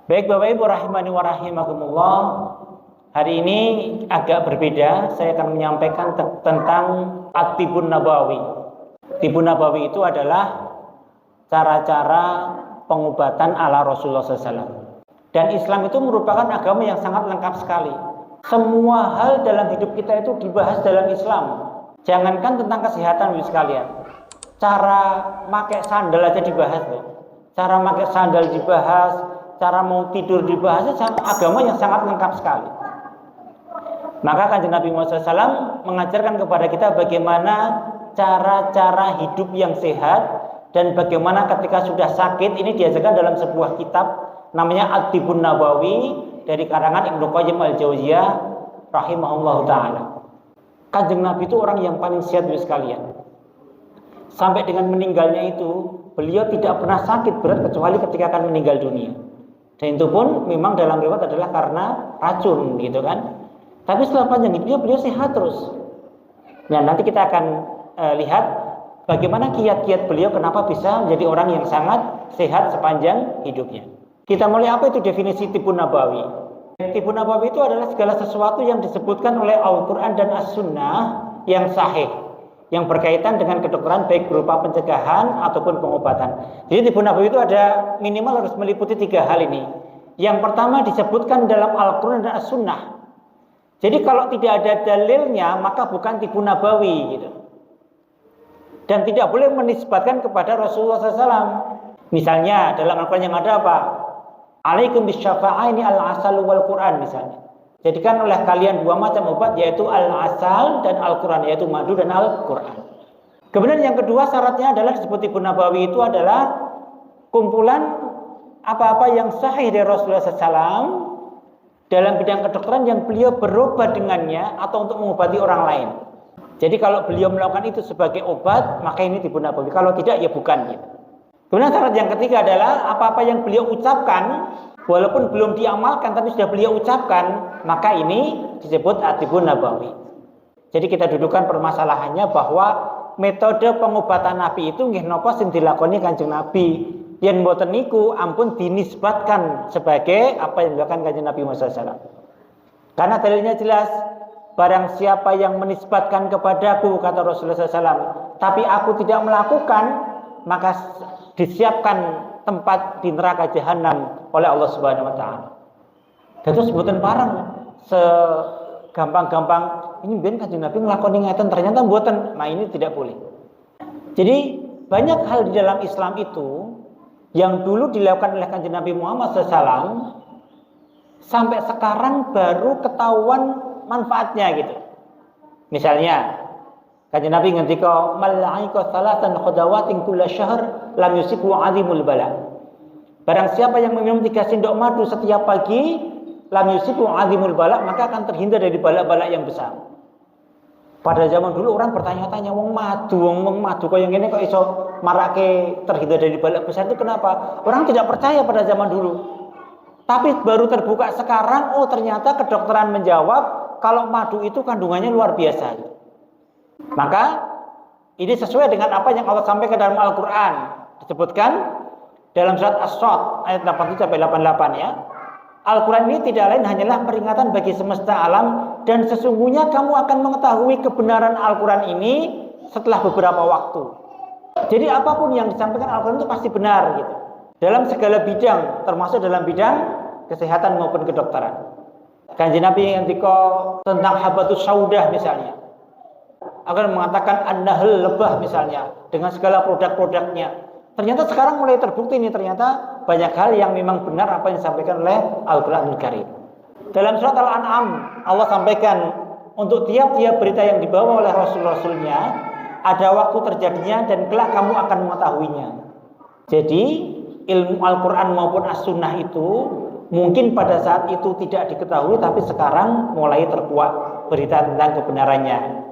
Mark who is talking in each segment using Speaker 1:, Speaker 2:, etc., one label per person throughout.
Speaker 1: Baik Bapak Ibu rahimani wa rahimakumullah, hari ini agak berbeda. Saya akan menyampaikan tentang At-Tibbun Nabawi. Tibbun Nabawi itu adalah cara-cara pengobatan ala Rasulullah SAW. Dan Islam itu merupakan agama yang sangat lengkap sekali. Semua hal dalam hidup kita itu dibahas dalam Islam. Jangankan tentang kesehatan Bapak sekalian, cara pakai sandal aja dibahas loh. Cara pakai sandal dibahas, cara mau tidur dibahas, agama yang sangat lengkap sekali. Maka Kanjeng Nabi Muhammad SAW mengajarkan kepada kita bagaimana cara-cara hidup yang sehat, dan bagaimana ketika sudah sakit. Ini diajarkan dalam sebuah kitab namanya At-Tibbun Nabawi dari karangan Ibnu Qayyim Al-Jauziyah rahimahullahu ta'ala. Kanjeng Nabi itu orang yang paling sehat sekalian. Sampai dengan meninggalnya itu beliau tidak pernah sakit berat kecuali ketika akan meninggal dunia. Dan itu pun memang dalam riwayat adalah karena racun gitu kan. Tapi setelah panjang hidupnya beliau sehat terus. Nah, nanti kita akan lihat bagaimana kiat-kiat beliau kenapa bisa menjadi orang yang sangat sehat sepanjang hidupnya. Kita mulai, apa itu definisi Tibbun Nabawi? Tibbun Nabawi itu adalah segala sesuatu yang disebutkan oleh Al-Quran dan As-Sunnah yang sahih, yang berkaitan dengan kedokteran baik berupa pencegahan ataupun pengobatan. Jadi Tibbun Nabawi itu ada minimal harus meliputi 3 hal ini. Yang pertama disebutkan dalam Al-Quran dan As-Sunnah. Jadi kalau tidak ada dalilnya maka bukan Tibbun Nabawi gitu. Dan tidak boleh menisbatkan kepada Rasulullah SAW. Misalnya dalam Al-Quran yang ada apa? Alaikum bisyafa'aini al-asal wal Quran misalnya. Jadikan oleh kalian 2 macam obat, yaitu al-asal dan Al-Quran, yaitu madu dan Al-Quran. Kemudian yang kedua syaratnya adalah disebut Tibbun Nabawi itu adalah kumpulan apa-apa yang sahih dari Rasulullah SAW dalam bidang kedokteran yang beliau berobat dengannya atau untuk mengobati orang lain. Jadi kalau beliau melakukan itu sebagai obat, maka ini Tibbun Nabawi. Kalau tidak, ya bukan gitu. Kemudian syarat yang ketiga adalah apa-apa yang beliau ucapkan walaupun belum diamalkan tapi sudah beliau ucapkan, maka ini disebut At-Tibbun Nabawi. Jadi kita dudukkan permasalahannya bahwa metode pengobatan Nabi itu nggih napa sing dilakoni Kanjeng Nabi. Yen mboten niku ampun dinisbatkan sebagai apa yang dilakukan Kanjeng Nabi Muhammad SAW. Karena dalilnya jelas, barang siapa yang menisbatkan kepadaku, kata Rasulullah SAW, tapi aku tidak melakukan, maka disiapkan tempat di neraka jahanam oleh Allah Subhanahu wa taala. Itu sebutan parang segampang-gampang ini ben Kanjeng Nabi nglakoni ngeten ternyata mboten. Nah, ini tidak boleh. Jadi banyak hal di dalam Islam itu yang dulu dilakukan oleh Kanjeng Nabi Muhammad SAW sampai sekarang baru ketahuan manfaatnya gitu. Misalnya Kanjeng Nabi ngendika mal'aika salatan khadawatin kulla syahr lam yusibu 'azimul bala. Barang siapa yang meminum 3 sendok madu setiap pagi, lam yusibu 'azimul bala, maka akan terhindar dari bala-bala yang besar. Pada zaman dulu orang bertanya-tanya, wong madu kok yang ini kok iso marake terhindar dari bala besar itu kenapa? Orang tidak percaya pada zaman dulu. Tapi baru terbuka sekarang, oh ternyata kedokteran menjawab kalau madu itu kandungannya luar biasa. Maka ini sesuai dengan apa yang Allah sampaikan dalam Al-Quran. Disebutkan dalam surat As-Sad ayat 87 sampai 88 ya. Al-Quran ini tidak lain hanyalah peringatan bagi semesta alam, dan sesungguhnya kamu akan mengetahui kebenaran Al-Quran ini setelah beberapa waktu. Jadi apapun yang disampaikan Al-Quran itu pasti benar gitu. Dalam segala bidang, termasuk dalam bidang kesehatan maupun kedokteran. Kanjeng Nabi yang tentang habatus saudah misalnya, akan mengatakan an-nahl lebah misalnya dengan segala produk-produknya. Ternyata sekarang mulai terbukti ini, ternyata banyak hal yang memang benar apa yang disampaikan oleh Al-Quranul Karim. Dalam surat Al-An'am Allah sampaikan untuk tiap-tiap berita yang dibawa oleh Rasul-Rasulnya ada waktu terjadinya dan kelak kamu akan mengetahuinya. Jadi ilmu Al-Quran maupun As-Sunnah itu mungkin pada saat itu tidak diketahui, tapi sekarang mulai terkuak berita tentang kebenarannya.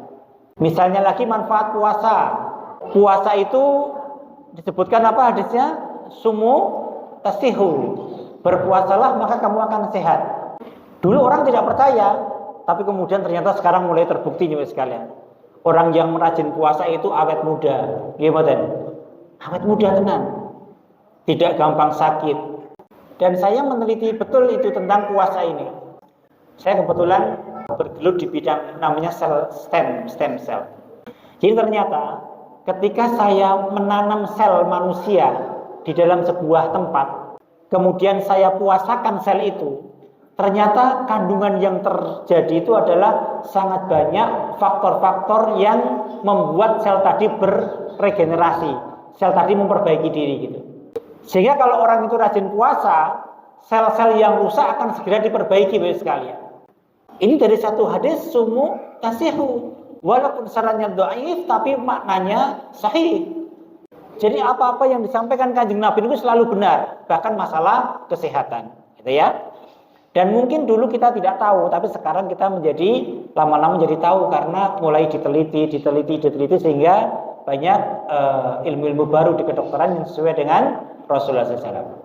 Speaker 1: Misalnya lagi manfaat puasa. Puasa itu disebutkan apa hadisnya? Sumu tasihu. Berpuasalah maka kamu akan sehat. Dulu orang tidak percaya, tapi kemudian ternyata sekarang mulai terbukti nih sekalian. Orang yang rajin puasa itu awet muda. Gimana? Awet muda tenan. Tidak gampang sakit. Dan saya meneliti betul itu tentang puasa ini. Saya kebetulan bergelut di bidang namanya stem cell. Jadi ternyata ketika saya menanam sel manusia di dalam sebuah tempat, kemudian saya puasakan sel itu, ternyata kandungan yang terjadi itu adalah sangat banyak faktor-faktor yang membuat sel tadi beregenerasi, sel tadi memperbaiki diri gitu. Sehingga kalau orang itu rajin puasa, sel-sel yang rusak akan segera diperbaiki Bapak sekalian. Ini dari satu hadis sumu tasihu, walaupun sarannya dhaif tapi maknanya sahih. Jadi apa-apa yang disampaikan Kanjeng Nabi itu selalu benar, bahkan masalah kesehatan, gitu ya. Dan mungkin dulu kita tidak tahu, tapi sekarang kita lama-lama menjadi tahu karena mulai diteliti sehingga banyak ilmu-ilmu baru di kedokteran yang sesuai dengan Rasulullah SAW.